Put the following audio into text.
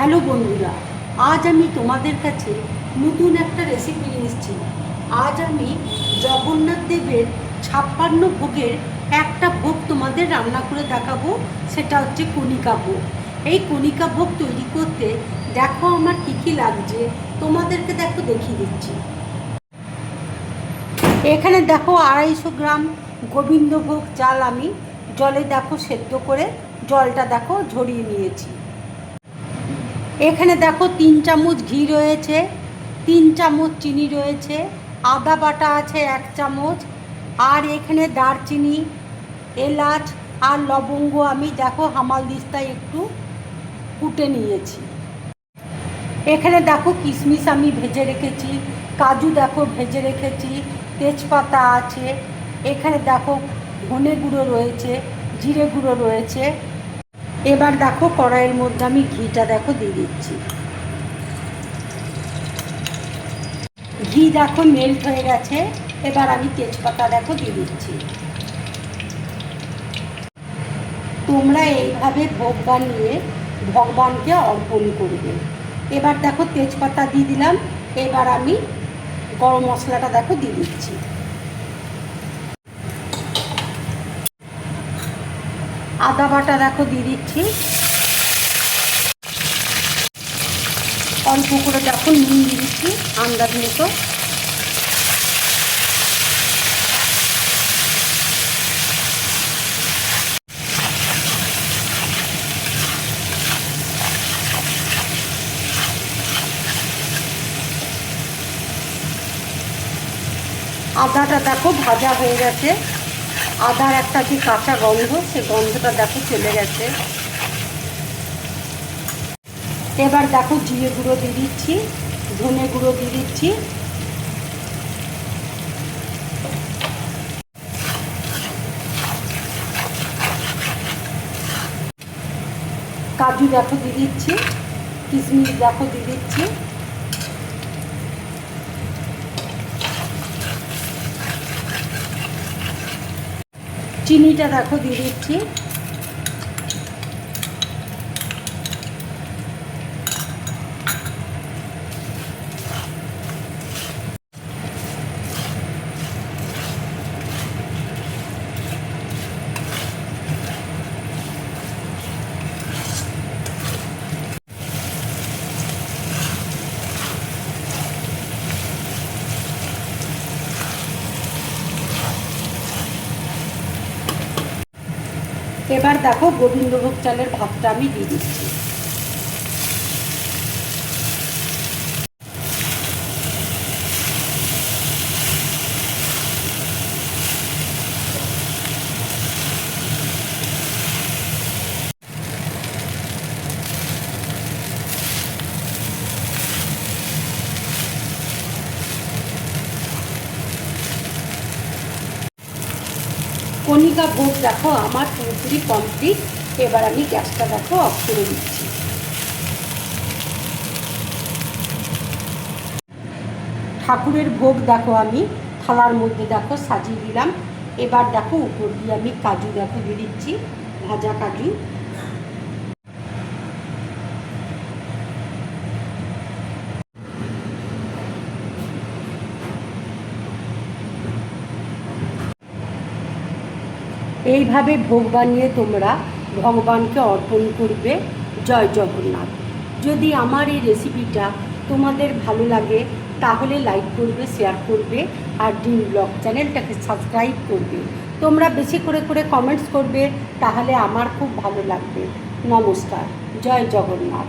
Hello বন্ধুরা, আজ আমি তোমাদের কাছে নতুন একটা রেসিপি নিয়ে এসেছি। আজ আমি জগন্নাথ দেবের 56 ভোগের একটা ভোগ তোমাদের রান্না করে দেখাবো। সেটা হচ্ছে কণিকা ভোগ। এই কণিকা ভোগ তৈরি করতে দেখো আমার কী কী লাগছে, তোমাদেরকে দেখো দেখিয়ে দিচ্ছি। এখানে দেখো 250 গ্রাম গোবিন্দভোগ চাল আমি জলে দেখো সেদ্ধ করে জলটা দেখো ঝরিয়ে নিয়েছি। এখানে দেখো 3 চামচ ঘি রয়েছে, 3 চামচ চিনি রয়েছে, আদা বাটা আছে 1 চামচ, আর এখানে দারচিনি, এলাচ আর লবঙ্গ আমি দেখো হামালদিস্তায় একটু কুটে নিয়েছি। এখানে দেখো কিশমিশ আমি ভেজে রেখেছি, কাজু দেখো ভেজে রেখেছি, তেজপাতা আছে, এখানে দেখো ধনে গুঁড়ো রয়েছে, জিরে গুঁড়ো রয়েছে। এবার দেখো কড়াইয়ের মধ্যে আমি ঘিটা দেখো দিয়ে দিচ্ছি। ঘি দেখো মেল্ট হয়ে গেছে, এবার আমি তেজপাতা দেখো দিয়ে দিচ্ছি। তোমরা এইভাবে ভোগ বানিয়ে ভগবানকে অর্পণ করবে। এবার দেখো তেজপাতা দিয়ে দিলাম, এবার আমি গরম মশলাটা দেখো দিয়ে দিচ্ছি। আদা বাটা দেখো দিয়ে দিচ্ছি, অল্প করে দেখো নুন দিয়ে দিচ্ছি আন্দাজ মতো। আদাটা দেখো ভাজা হয়ে গেছে, আদার একটা যে কাঁচা গন্ধ, সে গন্ধটা দেখো চলে গেছে। এবার দেখো জিরে গুঁড়ো দিয়ে দিচ্ছি, ধনে গুঁড়ো দিয়ে দিচ্ছি, কাজু দেখো দিয়ে দিচ্ছি, কিশমিশ দেখো দিয়ে দিচ্ছি, চিনিটা দেখো দিয়ে দিচ্ছি। এবার দেখো গোবিন্দভোগ চালের ভাতটা আমি দিয়ে দিচ্ছি। কণিকা ভোগ দেখো আমার পুরোপুরি কমপ্লিট। এবার আমি গ্যাসটা দেখো অফ করে দিচ্ছি। ঠাকুরের ভোগ দেখো আমি থালার মধ্যে দেখো সাজিয়ে দিলাম। এবার দেখো উপর দিয়ে আমি কাজু দেখো দিয়ে দিচ্ছি, ভাজা কাজু। এইভাবে ভোগ বানিয়ে তোমরা ভগবানকে অর্পণ করবে। জয় জগন্নাথ। যদি আমার এই রেসিপিটা তোমাদের ভালো লাগে তাহলে লাইক করবে, শেয়ার করবে, আর ড্রিম ব্লগ চ্যানেলটাকে সাবস্ক্রাইব করবে। তোমরা বেশি করে করে কমেন্টস করবে, তাহলে আমার খুব ভালো লাগবে। নমস্কার, জয় জগন্নাথ।